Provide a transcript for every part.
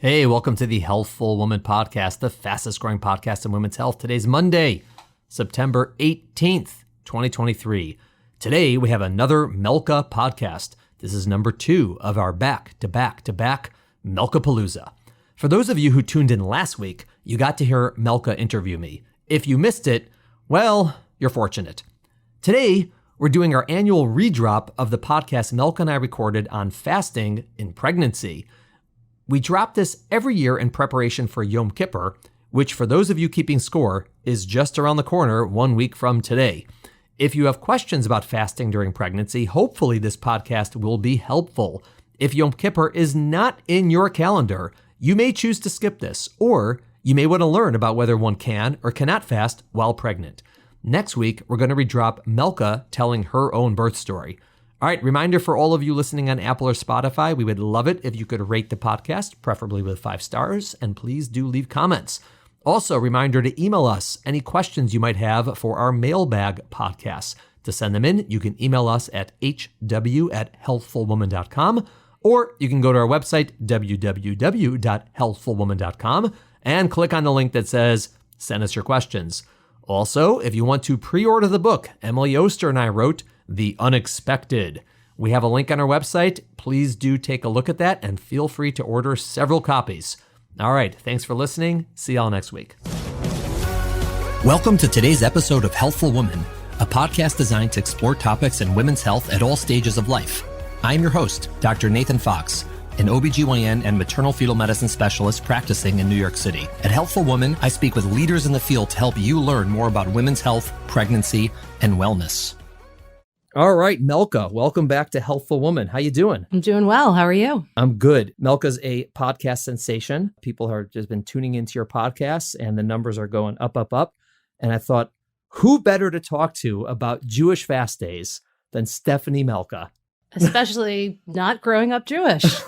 Hey, welcome to the Healthful Woman Podcast, the fastest growing podcast in women's health. Today's Monday, September 18th, 2023. Today, we have another Melka podcast. This is number 2 of our back-to-back-to-back Melkapalooza. For those of you who tuned in last week, you got to hear Melka interview me. If you missed it, well, you're fortunate. Today, we're doing our annual redrop of the podcast Melka and I recorded on fasting in pregnancy. We drop this every year in preparation for Yom Kippur, which for those of you keeping score is just around the corner 1 week from today. If you have questions about fasting during pregnancy, hopefully this podcast will be helpful. If Yom Kippur is not in your calendar, you may choose to skip this, or you may want to learn about whether one can or cannot fast while pregnant. Next week, we're going to redrop Melka telling her own birth story. All right, reminder for all of you listening on Apple or Spotify, we would love it if you could rate the podcast, preferably with 5 stars, and please do leave comments. Also, reminder to email us any questions you might have for our mailbag podcast. To send them in, you can email us at hw@healthfulwoman.com, or you can go to our website, www.healthfulwoman.com, and click on the link that says, send us your questions. Also, if you want to pre-order the book Emily Oster and I wrote, The Unexpected, we have a link on our website. Please do take a look at that and feel free to order several copies. All right, thanks for listening. See y'all next week. Welcome to today's episode of Healthful Woman, a podcast designed to explore topics in women's health at all stages of life. I'm your host, Dr. Nathan Fox, an OBGYN and maternal fetal medicine specialist practicing in New York City. At Healthful Woman, I speak with leaders in the field to help you learn more about women's health, pregnancy, and wellness. All right, Melka, welcome back to Healthful Woman. How you doing? I'm doing well. How are you? I'm good. Melka's a podcast sensation. People have just been tuning into your podcasts and the numbers are going up, up, up. And I thought, who better to talk to about Jewish fast days than Stephanie Melka? Especially not growing up Jewish.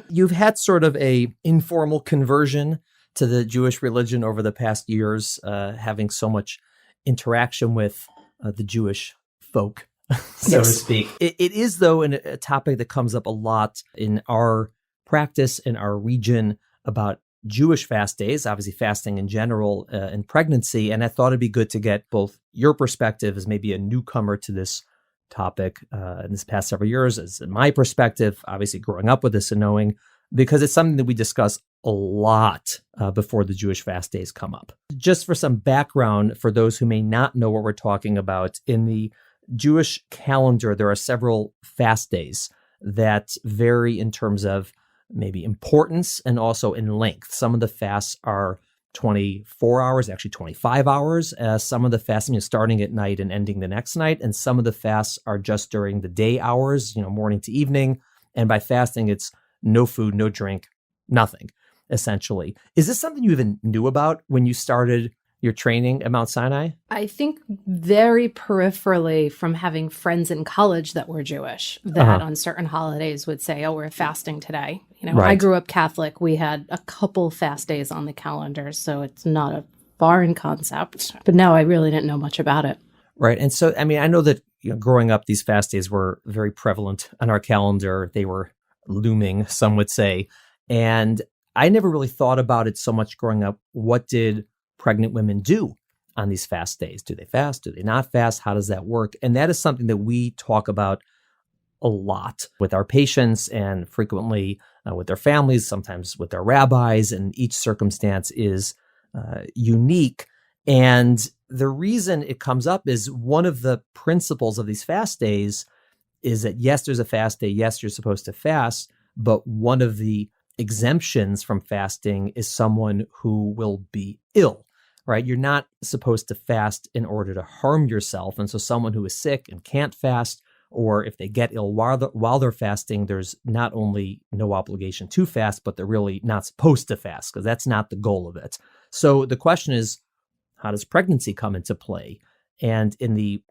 You've had sort of a informal conversion to the Jewish religion over the past years, having so much interaction with the Jewish folk, so to speak. It is, though, a topic that comes up a lot in our practice, in our region, about Jewish fast days, obviously fasting in general, in pregnancy. And I thought it'd be good to get both your perspective as maybe a newcomer to this topic in this past several years, as in my perspective, obviously growing up with this and knowing, because it's something that we discuss a lot before the Jewish fast days come up. Just for some background, for those who may not know what we're talking about, in the Jewish calendar, there are several fast days that vary in terms of maybe importance and also in length. Some of the fasts are 24 hours, actually 25 hours. Some of the fasting is starting at night and ending the next night. And some of the fasts are just during the day hours, morning to evening. And by fasting, it's no food, no drink, nothing, essentially. Is this something you even knew about when you started your training at Mount Sinai? I think very peripherally from having friends in college that were Jewish, that on certain holidays would say, oh, we're fasting today. Right. I grew up Catholic. We had a couple fast days on the calendar, so it's not a foreign concept. But no, I really didn't know much about it. Right. And so, I know that growing up, these fast days were very prevalent on our calendar. They were looming, some would say. And I never really thought about it so much growing up. What did pregnant women do on these fast days? Do they fast? Do they not fast? How does that work? And that is something that we talk about a lot with our patients and frequently with their families, sometimes with their rabbis, and each circumstance is unique. And the reason it comes up is one of the principles of these fast days is that, yes, there's a fast day. Yes, you're supposed to fast. But one of the exemptions from fasting is someone who will be ill, right? You're not supposed to fast in order to harm yourself. And so someone who is sick and can't fast, or if they get ill while they're fasting, there's not only no obligation to fast, but they're really not supposed to fast because that's not the goal of it. So the question is, how does pregnancy come into play? And in the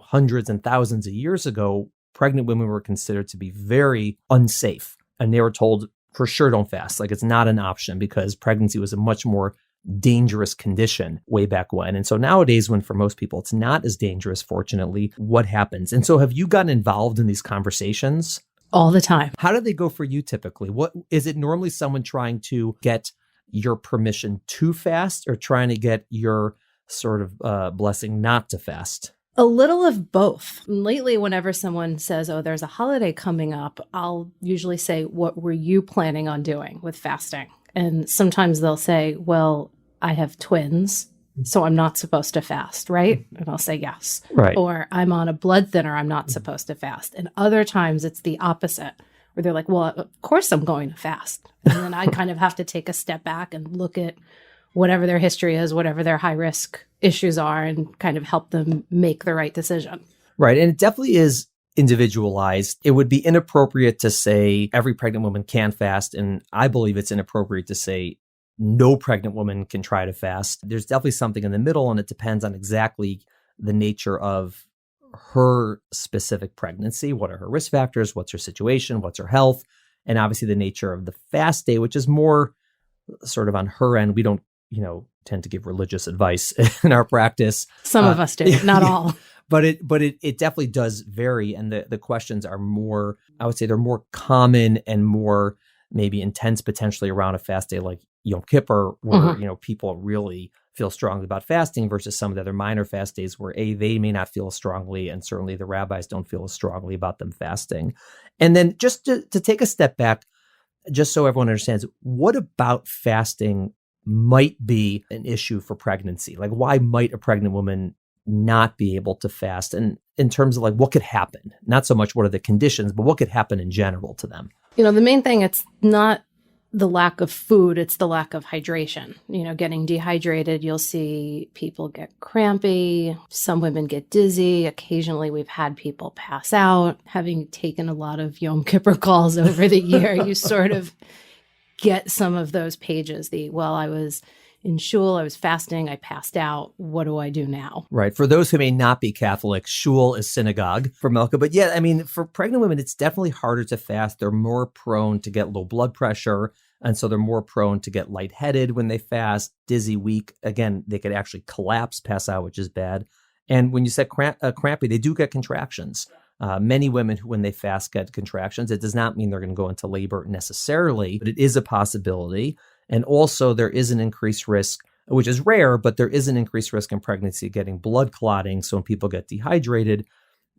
hundreds and thousands of years ago, pregnant women were considered to be very unsafe. And they were told, for sure, don't fast. Like, it's not an option because pregnancy was a much more dangerous condition way back when. And so nowadays, when for most people it's not as dangerous, fortunately, what happens? And so have you gotten involved in these conversations All the time. How do they go for you typically? What is it normally someone trying to get your permission to fast or trying to get your sort of blessing not to fast? A little of both. Lately, whenever someone says, oh, there's a holiday coming up, I'll usually say, what were you planning on doing with fasting? And sometimes they'll say, well, I have twins, so I'm not supposed to fast, right? And I'll say yes. Right. Or I'm on a blood thinner, I'm not supposed to fast. And other times it's the opposite, where they're like, well, of course I'm going to fast. And then I kind of have to take a step back and look at whatever their history is, whatever their high risk issues are, and kind of help them make the right decision. Right. And it definitely is individualized. It would be inappropriate to say every pregnant woman can fast. And I believe it's inappropriate to say no pregnant woman can try to fast. There's definitely something in the middle, and it depends on exactly the nature of her specific pregnancy. What are her risk factors? What's her situation? What's her health? And obviously the nature of the fast day, which is more sort of on her end. We don't, tend to give religious advice in our practice. Some of us do, not all. But it definitely does vary. And the questions are more, I would say they're more common and more maybe intense potentially around a fast day like Yom Kippur, where, people really feel strongly about fasting versus some of the other minor fast days where they may not feel strongly, and certainly the rabbis don't feel as strongly about them fasting. And then just to take a step back, just so everyone understands, what about fasting might be an issue for pregnancy? Like, why might a pregnant woman not be able to fast? And in terms of like what could happen, not so much what are the conditions, but what could happen in general to them? The main thing, it's not the lack of food, it's the lack of hydration. Getting dehydrated, you'll see people get crampy. Some women get dizzy. Occasionally we've had people pass out. Having taken a lot of Yom Kippur calls over the year, you sort of get some of those pages. I was in shul, I was fasting, I passed out. What do I do now? Right. For those who may not be Catholic, shul is synagogue for Melka. But yeah, I mean, for pregnant women, it's definitely harder to fast. They're more prone to get low blood pressure. And so they're more prone to get lightheaded when they fast, dizzy, weak. Again, they could actually collapse, pass out, which is bad. And when you said crampy, they do get contractions. Many women who, when they fast, get contractions. It does not mean they're going to go into labor necessarily, but it is a possibility. And also there is an increased risk, which is rare, but there is an increased risk in pregnancy getting blood clotting. So when people get dehydrated,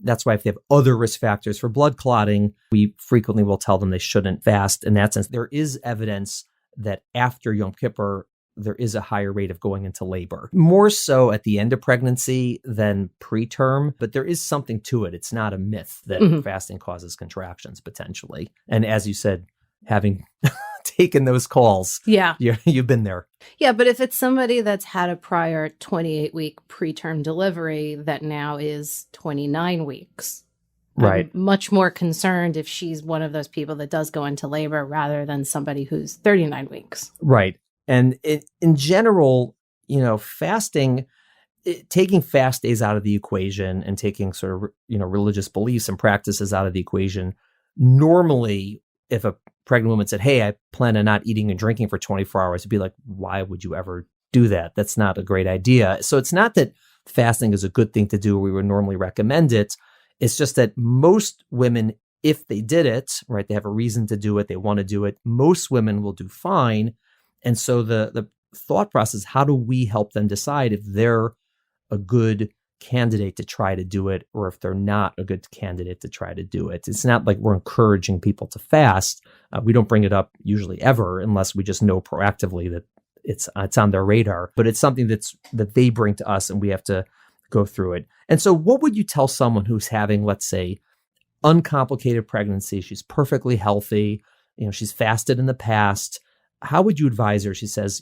that's why if they have other risk factors for blood clotting, we frequently will tell them they shouldn't fast. In that sense, there is evidence that after Yom Kippur, there is a higher rate of going into labor, more so at the end of pregnancy than preterm, but there is something to it. It's not a myth that fasting causes contractions potentially. And as you said, having taken those calls, you've been there. Yeah, but if it's somebody that's had a prior 28-week preterm delivery that now is 29 weeks, right, I'm much more concerned if she's one of those people that does go into labor rather than somebody who's 39 weeks. Right. And in general, fasting, taking fast days out of the equation and taking sort of, religious beliefs and practices out of the equation, normally, if a pregnant woman said, hey, I plan on not eating and drinking for 24 hours, it'd be like, why would you ever do that? That's not a great idea. So it's not that fasting is a good thing to do, or we would normally recommend it. It's just that most women, if they did it, right, they have a reason to do it, they want to do it, most women will do fine. And so the thought process, how do we help them decide if they're a good candidate to try to do it, or if they're not a good candidate to try to do it? It's not like we're encouraging people to fast. We don't bring it up usually ever unless we just know proactively that it's on their radar. But it's something that they bring to us, and we have to go through it. And so what would you tell someone who's having, let's say, uncomplicated pregnancy? She's perfectly healthy. She's fasted in the past. How would you advise her? She says,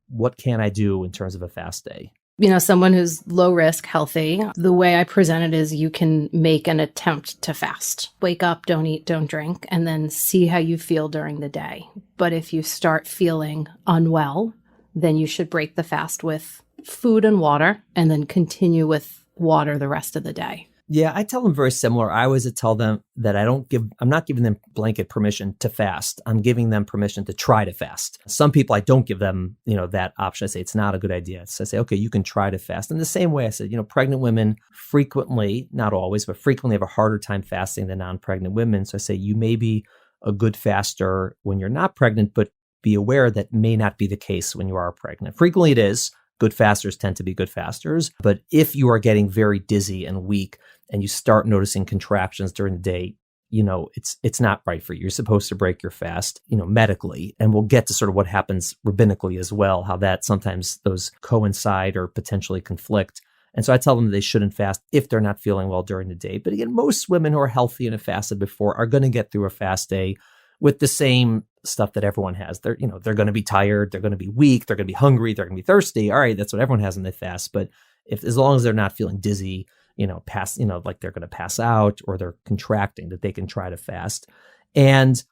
what can I do in terms of a fast day? Someone who's low risk, healthy, the way I present it is you can make an attempt to fast. Wake up, don't eat, don't drink, and then see how you feel during the day. But if you start feeling unwell, then you should break the fast with food and water, and then continue with water the rest of the day. Yeah, I tell them very similar. I always tell them that I'm not giving them blanket permission to fast. I'm giving them permission to try to fast. Some people, I don't give them, that option. I say, it's not a good idea. So I say, okay, you can try to fast. In the same way, I said, pregnant women frequently, not always, but frequently have a harder time fasting than non-pregnant women. So I say, you may be a good faster when you're not pregnant, but be aware that may not be the case when you are pregnant. Frequently it is. Good fasters tend to be good fasters. But if you are getting very dizzy and weak and you start noticing contractions during the day, it's not right for you. You're supposed to break your fast, medically. And we'll get to sort of what happens rabbinically as well, how that sometimes those coincide or potentially conflict. And so I tell them they shouldn't fast if they're not feeling well during the day. But again, most women who are healthy and have fasted before are going to get through a fast day with the same stuff that everyone has. They're going to be tired, they're going to be weak, they're going to be hungry, they're going to be thirsty. All right, that's what everyone has in the fast. But as long as they're not feeling dizzy, like they're going to pass out or they're contracting, that they can try to fast. And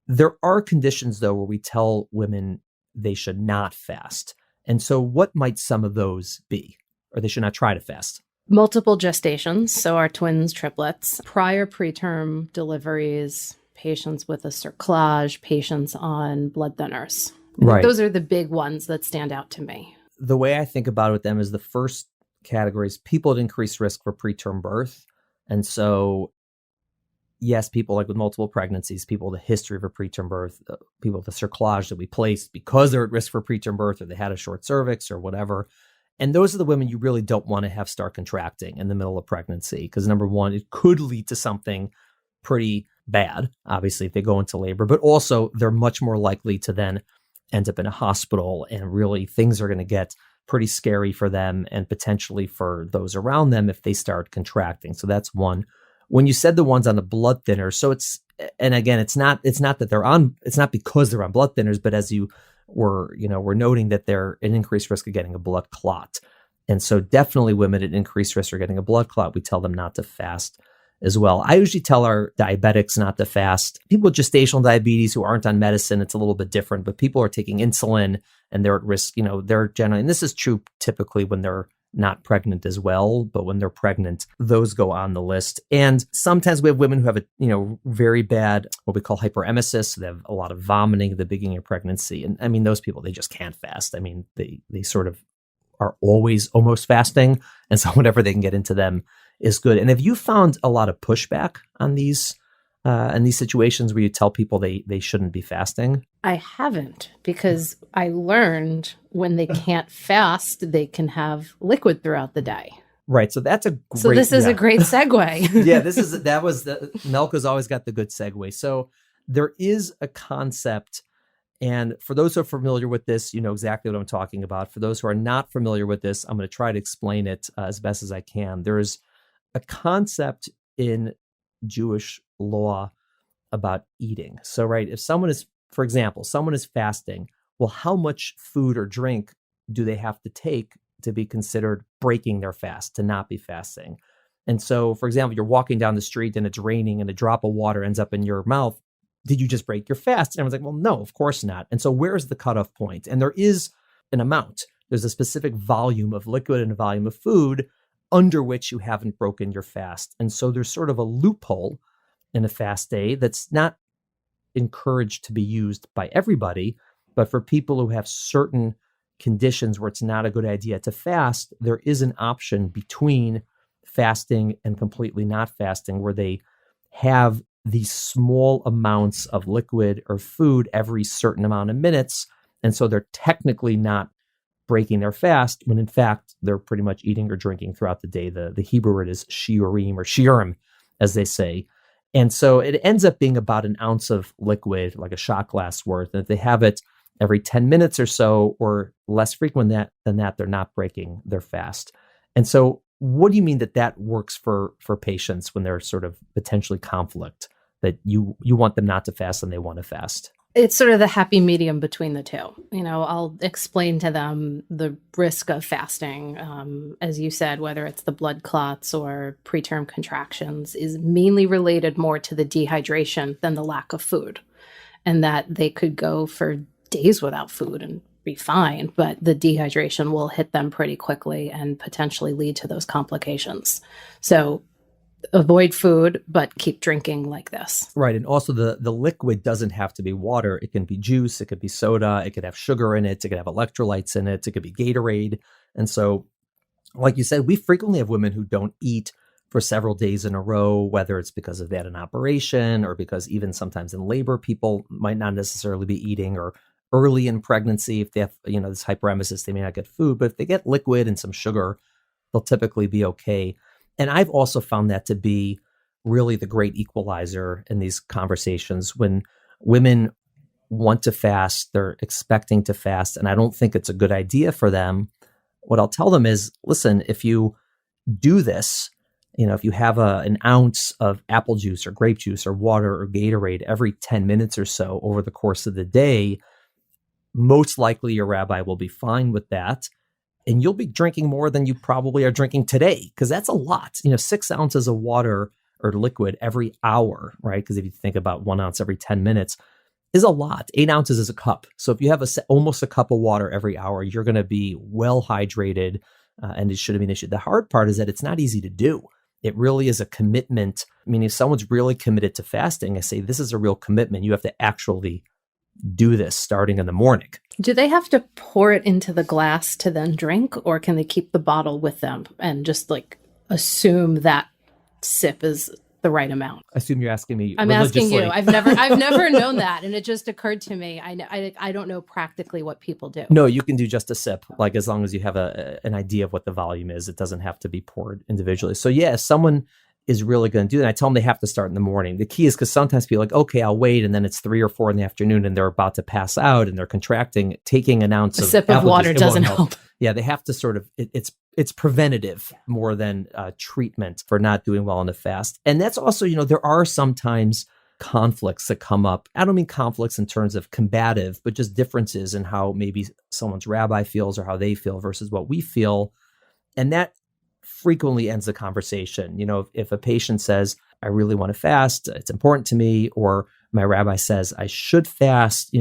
there are conditions though where we tell women they should not fast. And so what might some of those be? Or they should not try to fast? Multiple gestations, so our twins, triplets, prior preterm deliveries, patients with a cerclage, patients on blood thinners. Right. Those are the big ones that stand out to me. The way I think about it with them is the first category is people at increased risk for preterm birth. And so, yes, people like with multiple pregnancies, people with a history of a preterm birth, people with a cerclage that we placed because they're at risk for preterm birth or they had a short cervix or whatever. And those are the women you really don't want to have start contracting in the middle of pregnancy because number one, it could lead to something pretty bad, obviously, if they go into labor, but also they're much more likely to then end up in a hospital and really things are going to get pretty scary for them and potentially for those around them if they start contracting. So that's one. When you said the ones on the blood thinners, so and again, it's not that it's not because they're on blood thinners, but as you were noting that they're at increased risk of getting a blood clot. And so definitely women at increased risk of getting a blood clot, we tell them not to fast as well. I usually tell our diabetics not to fast. People with gestational diabetes who aren't on medicine, it's a little bit different, but people are taking insulin and they're at risk, they're generally, and this is true typically when they're not pregnant as well, but when they're pregnant, those go on the list. And sometimes we have women who have very bad, what we call hyperemesis. They have a lot of vomiting at the beginning of pregnancy. And I mean, those people, they just can't fast. I mean, they sort of are always almost fasting. And so whatever they can get into them is good. And have you found a lot of pushback on these in these situations where you tell people they shouldn't be fasting? I haven't, because I learned when they can't fast, they can have liquid throughout the day. Right. So that's a great. So this is a great segue. Yeah, Melka's always got the good segue. So there is a concept. And for those who are familiar with this, you know exactly what I'm talking about. For those who are not familiar with this, I'm going to try to explain it as best as I can. There is a concept in Jewish law about eating. So, right, if someone is, for example, someone is fasting, well, how much food or drink do they have to take to be considered breaking their fast, to not be fasting? And so, for example, you're walking down the street and it's raining and a drop of water ends up in your mouth. Did you just break your fast? And everyone's like, well, no, of course not. And so where's the cutoff point? And there is an amount. There's a specific volume of liquid and a volume of food under which you haven't broken your fast. And so there's sort of a loophole in a fast day that's not encouraged to be used by everybody, but for people who have certain conditions where it's not a good idea to fast, there is an option between fasting and completely not fasting where they have these small amounts of liquid or food every certain amount of minutes. And so they're technically not breaking their fast when in fact they're pretty much eating or drinking throughout the day. The Hebrew word is shiurim or shiurim, as they say. And so it ends up being about an ounce of liquid, like a shot glass worth. And if they have it every 10 minutes or so, or less frequent than that, they're not breaking their fast. And so what do you mean that works for patients when they're sort of potentially conflict, that you want them not to fast and they want to fast? It's sort of the happy medium between the two. You know, I'll explain to them the risk of fasting. As you said, whether it's the blood clots or preterm contractions is mainly related more to the dehydration than the lack of food, and that they could go for days without food and be fine, but the dehydration will hit them pretty quickly and potentially lead to those complications. So avoid food, but keep drinking like this. Right. And also the liquid doesn't have to be water. It can be juice. It could be soda. It could have sugar in it. It could have electrolytes in it. It could be Gatorade. And so, like you said, we frequently have women who don't eat for several days in a row, whether it's because of that an operation or because even sometimes in labor, people might not necessarily be eating, or early in pregnancy, if they have, this hyperemesis, they may not get food, but if they get liquid and some sugar, they'll typically be okay. And I've also found that to be really the great equalizer in these conversations. When women want to fast, they're expecting to fast, and I don't think it's a good idea for them. What I'll tell them is, listen, if you do this, if you have an ounce of apple juice or grape juice or water or Gatorade every 10 minutes or so over the course of the day, most likely your rabbi will be fine with that. And you'll be drinking more than you probably are drinking today, because that's a lot. 6 ounces of water or liquid every hour, right? Because if you think about 1 ounce every 10 minutes is a lot. 8 ounces is a cup. So if you have almost a cup of water every hour, you're going to be well hydrated, and it shouldn't be an issue. The hard part is that it's not easy to do. It really is a commitment. I mean, if someone's really committed to fasting, I say this is a real commitment. You have to actually do this starting in the morning. Do they have to pour it into the glass to then drink, or can they keep the bottle with them and just assume that sip is the right amount? I assume you're asking me. I'm asking you. I've never known that, and it just occurred to me. I don't know practically what people do. No, you can do just a sip, as long as you have an idea of what the volume is. It doesn't have to be poured individually. So yeah, if someone is really going to do that, I tell them they have to start in the morning. The key is, because sometimes people are like, okay, I'll wait, and then it's 3 or 4 in the afternoon and they're about to pass out and they're contracting. Taking an ounce a sip of water doesn't help. Yeah, they have to sort of, it's preventative more than treatment for not doing well on the fast. And that's also, there are sometimes conflicts that come up. I don't mean conflicts in terms of combative, but just differences in how maybe someone's rabbi feels or how they feel versus what we feel. And that frequently ends the conversation. If a patient says, I really want to fast, it's important to me, or my rabbi says I should fast,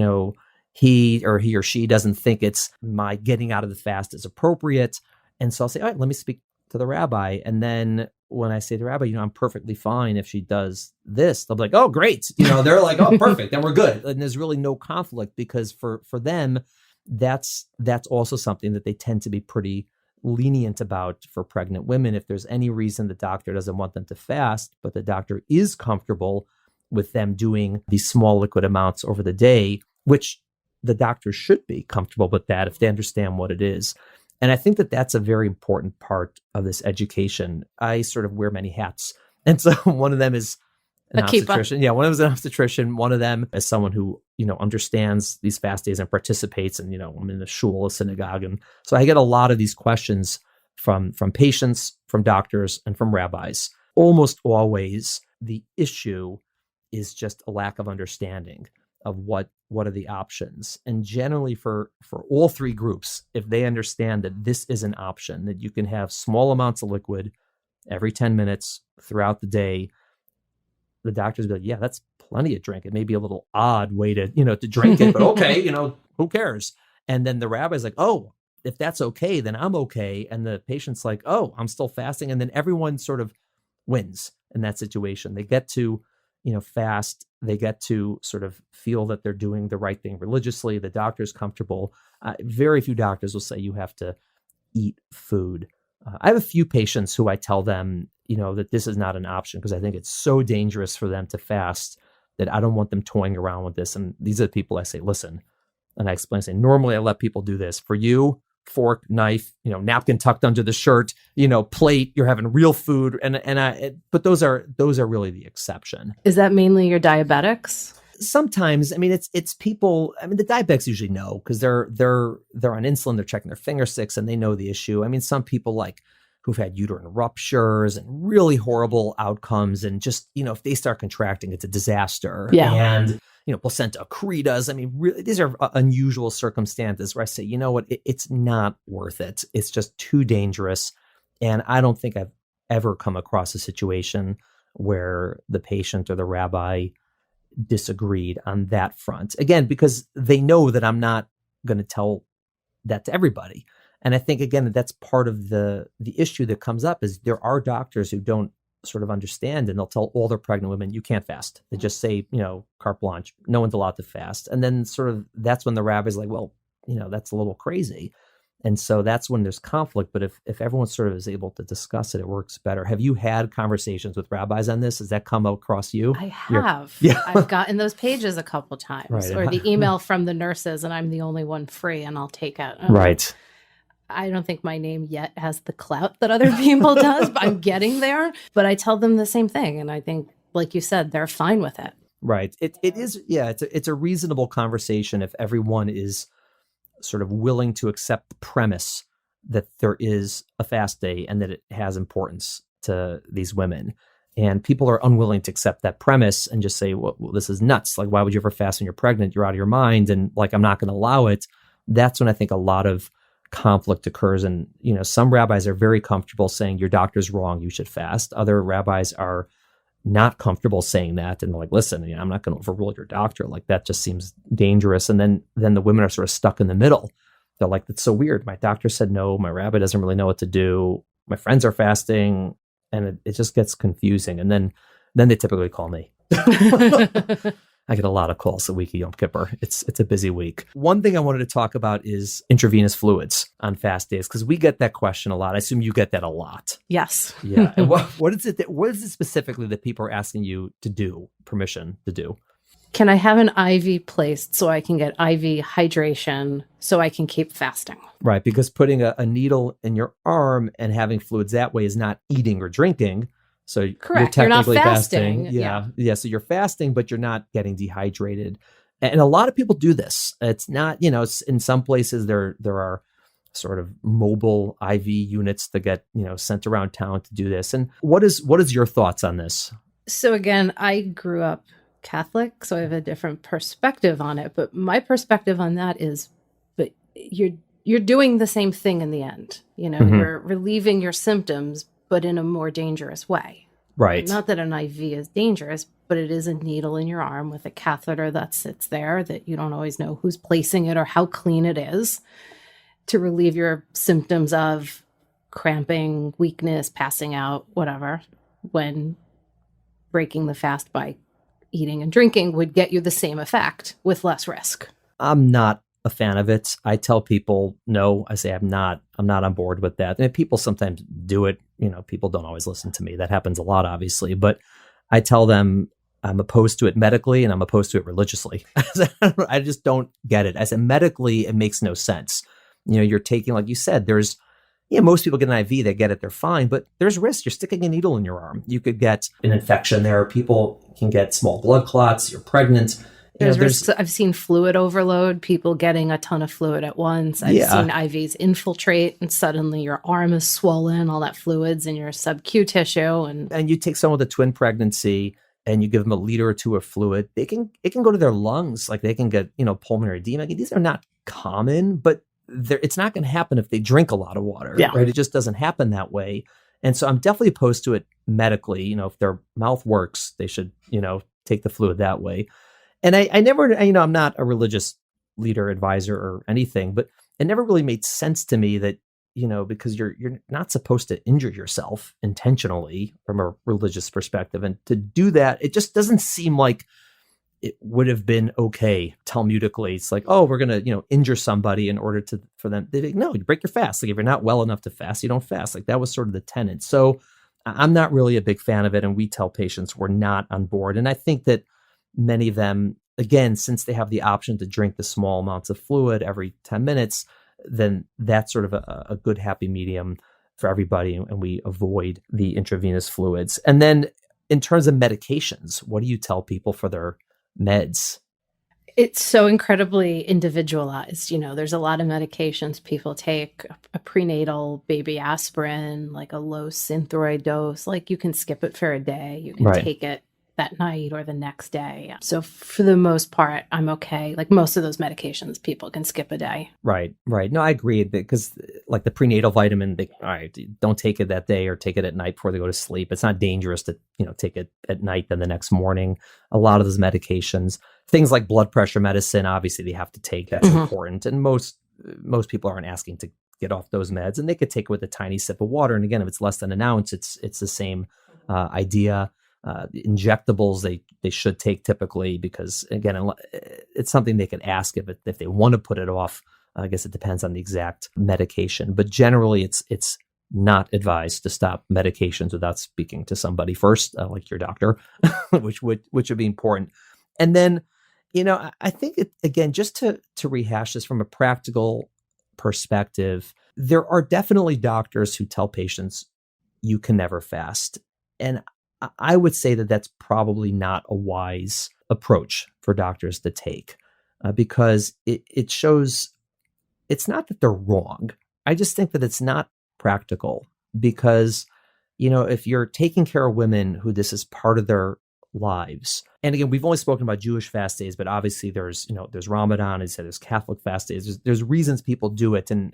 he or she doesn't think it's my getting out of the fast is appropriate. And so I'll say, all right, let me speak to the rabbi. And then when I say to the rabbi, I'm perfectly fine if she does this, they'll be like, oh, great. They're like, oh, perfect. Then we're good. And there's really no conflict, because for them, that's also something that they tend to be pretty lenient about for pregnant women. If there's any reason the doctor doesn't want them to fast, but the doctor is comfortable with them doing these small liquid amounts over the day, which the doctor should be comfortable with that if they understand what it is. And I think that that's a very important part of this education. I sort of wear many hats. And so one of them is an obstetrician. Yeah, one of them is an obstetrician. One of them is someone who, understands these fast days and participates. And, I'm in a shul, a synagogue. And so I get a lot of these questions from patients, from doctors, and from rabbis. Almost always the issue is just a lack of understanding of what are the options. And generally for all 3 groups, if they understand that this is an option, that you can have small amounts of liquid every 10 minutes throughout the day, the doctors be like, yeah, that's plenty of drink. It may be a little odd way to drink it, but okay, who cares? And then the rabbi's like, oh, if that's okay, then I'm okay. And the patient's like, oh, I'm still fasting. And then everyone sort of wins in that situation. They get to, fast. They get to sort of feel that they're doing the right thing religiously. The doctor's comfortable. Very few doctors will say you have to eat food. I have a few patients who I tell them, that this is not an option, because I think it's so dangerous for them to fast that I don't want them toying around with this. And these are the people I say, listen, and I explain, say, normally I let people do this. For you, fork, knife, napkin tucked under the shirt, plate, you're having real food. But those are really the exception. Is that mainly your diabetics? Sometimes, it's people. The diabetics usually know, because they're on insulin, they're checking their finger sticks, and they know the issue. Some people who've had uterine ruptures and really horrible outcomes, and just if they start contracting, it's a disaster. Yeah. And placenta accretas. Really, these are unusual circumstances where I say, you know what, it's not worth it. It's just too dangerous. And I don't think I've ever come across a situation where the patient or the rabbi disagreed on that front. Again, because they know that I'm not going to tell that to everybody. And I think, again, that's part of the issue that comes up is there are doctors who don't sort of understand, and they'll tell all their pregnant women, you can't fast. They just say, carte blanche, no one's allowed to fast. And then sort of that's when the rabbi's like, well, that's a little crazy. And so that's when there's conflict. But if everyone sort of is able to discuss it, it works better. Have you had conversations with rabbis on this? Has that come across you? I have. Yeah. I've gotten those pages a couple times, Right. or the email from the nurses, and I'm the only one free, and I'll take it. Right. I don't think my name yet has the clout that other people does, but I'm getting there. But I tell them the same thing, and I think, like you said, they're fine with it. Right. It is. Yeah. It's a reasonable conversation if everyone is sort of willing to accept the premise that there is a fast day and that it has importance to these women. And people are unwilling to accept that premise and just say, well, this is nuts. Like, why would you ever fast when you're pregnant? You're out of your mind. And like, I'm not going to allow it. That's when I think a lot of conflict occurs. And, some rabbis are very comfortable saying your doctor's wrong, you should fast. Other rabbis are not comfortable saying that. And they're like, listen, I'm not going to overrule your doctor. Like, that just seems dangerous. And then the women are sort of stuck in the middle. They're like, that's so weird. My doctor said no. My rabbi doesn't really know what to do. My friends are fasting. And it just gets confusing. And then they typically call me. I get a lot of calls the week of Yom Kippur. It's a busy week. One thing I wanted to talk about is intravenous fluids on fast days, because we get that question a lot. I assume you get that a lot. Yes. Yeah. And what is it specifically that people are asking you to do, permission to do? Can I have an IV placed so I can get IV hydration so I can keep fasting? Right. Because putting a needle in your arm and having fluids that way is not eating or drinking. So correct. You're technically not fasting. Yeah. So you're fasting, but you're not getting dehydrated. And a lot of people do this. It's not, in some places there are sort of mobile IV units that get, sent around town to do this. And what is your thoughts on this? So again, I grew up Catholic, so I have a different perspective on it. But my perspective on that is, but you're doing the same thing in the end. You're relieving your symptoms, but in a more dangerous way. Right. Not that an IV is dangerous, but it is a needle in your arm with a catheter that sits there that you don't always know who's placing it or how clean it is, to relieve your symptoms of cramping, weakness, passing out, whatever, when breaking the fast by eating and drinking would get you the same effect with less risk. I'm not a fan of it. I tell people no. I say I'm not on board with that. And people sometimes do it. People don't always listen to me. That happens a lot, obviously. But I tell them I'm opposed to it medically and I'm opposed to it religiously. I just don't get it. I said medically, it makes no sense. You're taking, like you said, there's most people get an IV, they get it, they're fine, but there's risk. You're sticking a needle in your arm. You could get an infection there. People can get small blood clots. You're pregnant. There's risks. I've seen fluid overload, people getting a ton of fluid at once. I've seen IVs infiltrate and suddenly your arm is swollen, all that fluid's in your sub-Q tissue. And you take someone with a twin pregnancy and you give them a liter or two of fluid, it can go to their lungs. Like they can get, pulmonary edema. These are not common, but it's not going to happen if they drink a lot of water, right? It just doesn't happen that way. And so I'm definitely opposed to it medically. If their mouth works, they should, take the fluid that way. And I never, I'm not a religious leader, advisor or anything, but it never really made sense to me that, because you're not supposed to injure yourself intentionally from a religious perspective. And to do that, it just doesn't seem like it would have been okay Talmudically. It's like, oh, we're going to, injure somebody in order for them. They think, no, you break your fast. Like if you're not well enough to fast, you don't fast. Like that was sort of the tenet. So I'm not really a big fan of it. And we tell patients we're not on board. And I think that many of them, again, since they have the option to drink the small amounts of fluid every 10 minutes, then that's sort of a good happy medium for everybody. And we avoid the intravenous fluids. And then in terms of medications, what do you tell people for their meds? It's so incredibly individualized. There's a lot of medications people take, a prenatal baby aspirin, like a low synthroid dose, like you can skip it for a day. You can take it that night or the next day. So for the most part, I'm okay. Like most of those medications, people can skip a day. Right. No, I agree because like the prenatal vitamin, all right, don't take it that day or take it at night before they go to sleep. It's not dangerous to, take it at night then the next morning. A lot of those medications, things like blood pressure medicine, obviously they have to take. That's important. And most people aren't asking to get off those meds and they could take it with a tiny sip of water. And again, if it's less than an ounce, it's the same idea. Injectables they should take typically because, again, it's something they can ask if they want to put it off. I guess it depends on the exact medication, but generally it's not advised to stop medications without speaking to somebody first, like your doctor, which would be important. And then, I think again, just to rehash this from a practical perspective, there are definitely doctors who tell patients you can never fast. And I would say that that's probably not a wise approach for doctors to take because it shows it's not that they're wrong. I just think that it's not practical because, if you're taking care of women who this is part of their lives, and again, we've only spoken about Jewish fast days, but obviously there's Ramadan, as I said, there's Catholic fast days, there's reasons people do it. And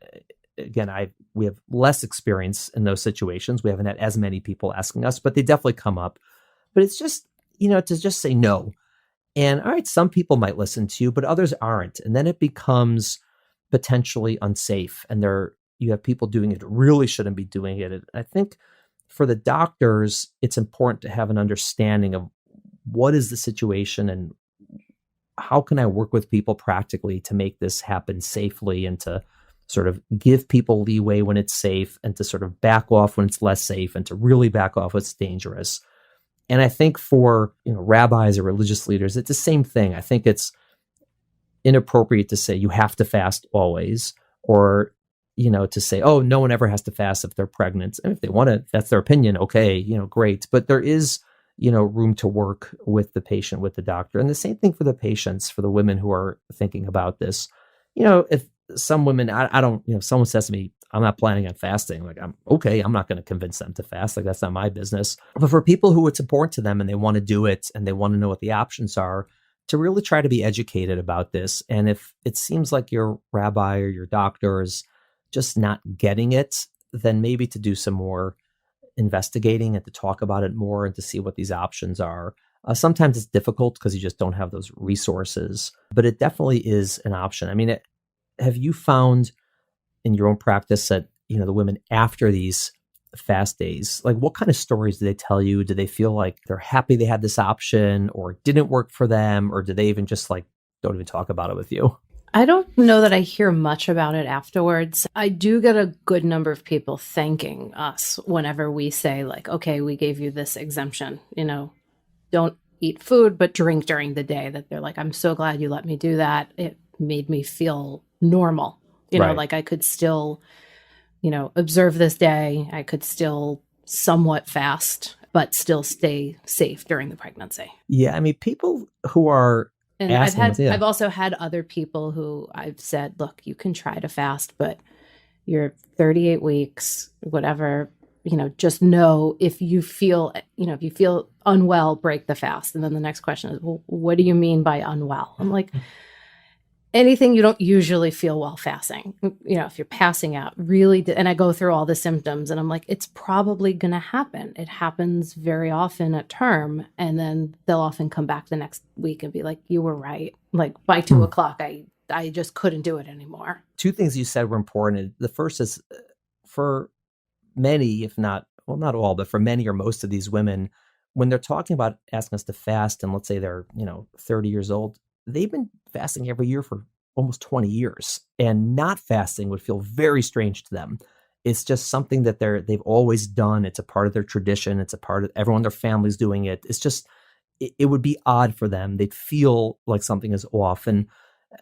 again, we have less experience in those situations. We haven't had as many people asking us, but they definitely come up. But it's just, to just say no. And all right, some people might listen to you, but others aren't. And then it becomes potentially unsafe. And you have people doing it who really shouldn't be doing it. And I think for the doctors, it's important to have an understanding of what is the situation and how can I work with people practically to make this happen safely and to sort of give people leeway when it's safe and to sort of back off when it's less safe and to really back off when it's dangerous. And I think for rabbis or religious leaders, it's the same thing. I think it's inappropriate to say you have to fast always, or to say, oh, no one ever has to fast if they're pregnant. And if they want to, that's their opinion. Okay, great. But there is room to work with the patient, with the doctor, and the same thing for the patients, for the women who are thinking about this. If some women, I don't, someone says to me, I'm not planning on fasting. Like, I'm not going to convince them to fast. Like, that's not my business. But for people who it's important to them and they want to do it and they want to know what the options are, to really try to be educated about this. And if it seems like your rabbi or your doctor is just not getting it, then maybe to do some more investigating and to talk about it more and to see what these options are. Sometimes it's difficult because you just don't have those resources, but it definitely is an option. I mean, have you found in your own practice that, the women after these fast days, like what kind of stories do they tell you? Do they feel like they're happy they had this option or it didn't work for them? Or do they even just don't even talk about it with you? I don't know that I hear much about it afterwards. I do get a good number of people thanking us whenever we say okay, we gave you this exemption, don't eat food, but drink during the day, that they're like, I'm so glad you let me do that. It made me feel normal, Right. I could still, observe this day. I could still somewhat fast, but still stay safe during the pregnancy. Yeah. I mean, people who are And asking, yeah. I've also had other people who I've said, look, you can try to fast, but you're 38 weeks, whatever, just know if you feel unwell, break the fast. And then the next question is, well, what do you mean by unwell? I'm like, anything you don't usually feel while fasting, if you're passing out, really, and I go through all the symptoms and I'm like, it's probably going to happen. It happens very often at term. And then they'll often come back the next week and be like, you were right. Like by 2:00, I just couldn't do it anymore. Two things you said were important. The first is for many, if not, well, not all, but for many or most of these women, when they're talking about asking us to fast, and let's say they're, 30 years old, they've been fasting every year for almost 20 years, and not fasting would feel very strange to them. It's just something that they've always done. It's a part of their tradition. It's a part of everyone in their family's doing it. It's just, it would be odd for them. They'd feel like something is off. And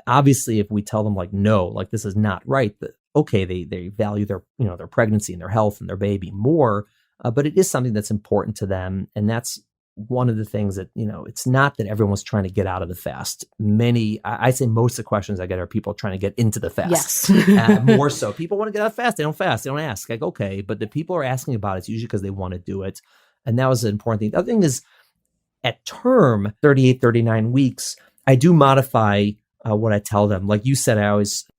obviously if we tell them no, this is not right, okay, they value their, their pregnancy and their health and their baby more, but it is something that's important to them. And that's one of the things that, it's not that everyone's trying to get out of the fast. I say most of the questions I get are people trying to get into the fast. Yes. More so. People want to get out of fast. They don't fast. They don't ask. Like, okay. But the people are asking about it, it's usually because they want to do it. And that was an important thing. The other thing is at term, 38, 39 weeks, I do modify what I tell them. Like you said,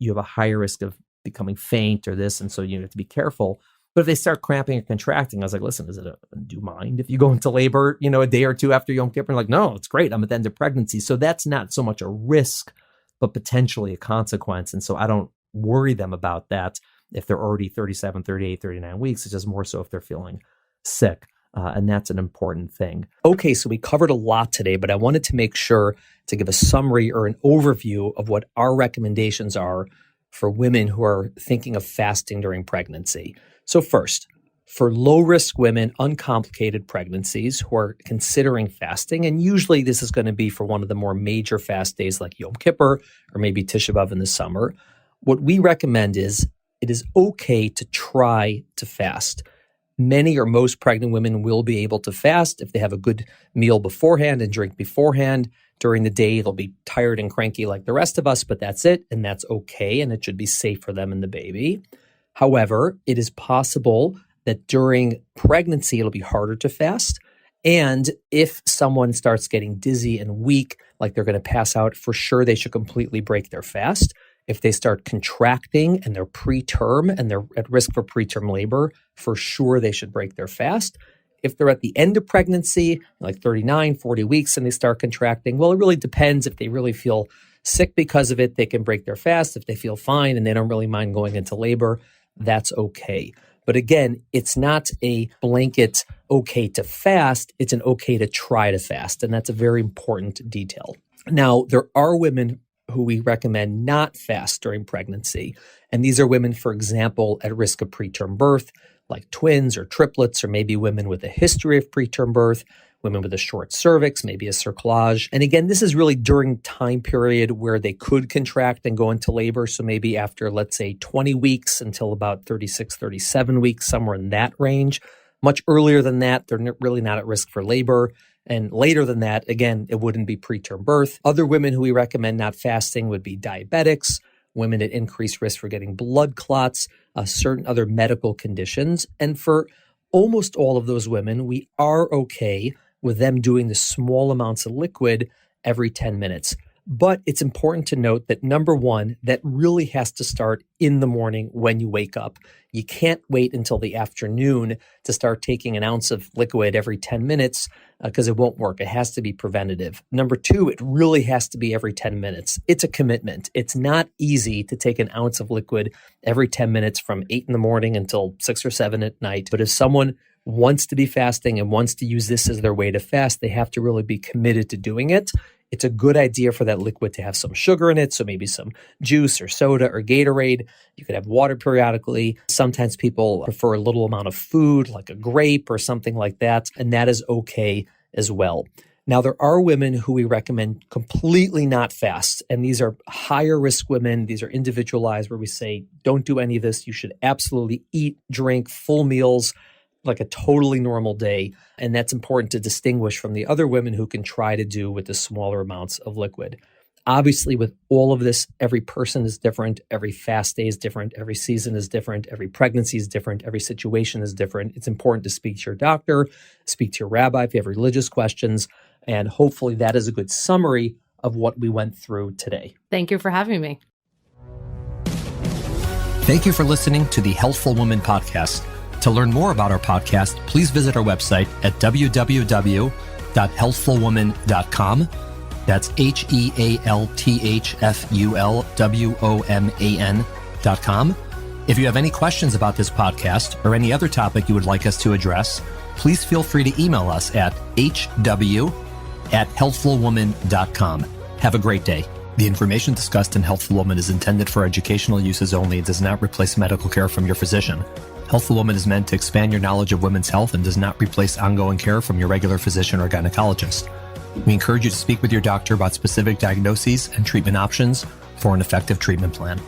you have a higher risk of becoming faint or this. And so you have to be careful. But if they start cramping or contracting, I was like, listen, do you mind if you go into labor, a day or two after Yom Kippur? Like, no, it's great. I'm at the end of pregnancy. So that's not so much a risk, but potentially a consequence. And so I don't worry them about that if they're already 37, 38, 39 weeks. It's just more so if they're feeling sick. And that's an important thing. Okay, so we covered a lot today, but I wanted to make sure to give a summary or an overview of what our recommendations are for women who are thinking of fasting during pregnancy. So first, for low-risk women, uncomplicated pregnancies who are considering fasting, and usually this is going to be for one of the more major fast days like Yom Kippur or maybe Tisha B'Av in the summer, what we recommend is it is okay to try to fast. Many or most pregnant women will be able to fast if they have a good meal beforehand and drink beforehand. During the day, they'll be tired and cranky like the rest of us, but that's it, and that's okay, and it should be safe for them and the baby. However, it is possible that during pregnancy, it'll be harder to fast. And if someone starts getting dizzy and weak, like they're going to pass out, for sure they should completely break their fast. If they start contracting and they're preterm and they're at risk for preterm labor, for sure they should break their fast. If they're at the end of pregnancy, like 39, 40 weeks, and they start contracting, well, it really depends. If they really feel sick because of it, they can break their fast. If they feel fine and they don't really mind going into labor, that's okay. But again, it's not a blanket okay to fast. It's an okay to try to fast. And that's a very important detail. Now, there are women who we recommend not fast during pregnancy. And these are women, for example, at risk of preterm birth, like twins or triplets, or maybe women with a history of preterm birth, women with a short cervix, maybe a cerclage. And again, this is really during time period where they could contract and go into labor. So maybe after, let's say, 20 weeks until about 36, 37 weeks, somewhere in that range. Much earlier than that, they're really not at risk for labor. And later than that, again, it wouldn't be preterm birth. Other women who we recommend not fasting would be diabetics, women at increased risk for getting blood clots, certain other medical conditions. And for almost all of those women, we are okay with them doing the small amounts of liquid every 10 minutes. But it's important to note that number one, that really has to start in the morning when you wake up. You can't wait until the afternoon to start taking an ounce of liquid every 10 minutes because it won't work. It has to be preventative. Number two, it really has to be every 10 minutes. It's a commitment. It's not easy to take an ounce of liquid every 10 minutes from 8 in the morning until 6 or 7 at night. But if someone wants to be fasting and wants to use this as their way to fast, they have to really be committed to doing it. It's a good idea for that liquid to have some sugar in it, so maybe some juice or soda or Gatorade. You could have water periodically. Sometimes people prefer a little amount of food, like a grape or something like that, and that is okay as well. Now, there are women who we recommend completely not fast, and these are higher risk women. These are individualized where we say, don't do any of this. You should absolutely eat, drink full meals like a totally normal day. And that's important to distinguish from the other women who can try to do with the smaller amounts of liquid. Obviously, with all of this, every person is different. Every fast day is different. Every season is different. Every pregnancy is different. Every situation is different. It's important to speak to your doctor, speak to your rabbi if you have religious questions. And hopefully that is a good summary of what we went through today. Thank you for having me. Thank you for listening to the Healthful Woman podcast. To learn more about our podcast, please visit our website at www.healthfulwoman.com. That's HEALTHFULWOMAN.com. If you have any questions about this podcast or any other topic you would like us to address, please feel free to email us at hw@healthfulwoman.com. Have a great day. The information discussed in Healthful Woman is intended for educational uses only and does not replace medical care from your physician. Healthful Woman is meant to expand your knowledge of women's health and does not replace ongoing care from your regular physician or gynecologist. We encourage you to speak with your doctor about specific diagnoses and treatment options for an effective treatment plan.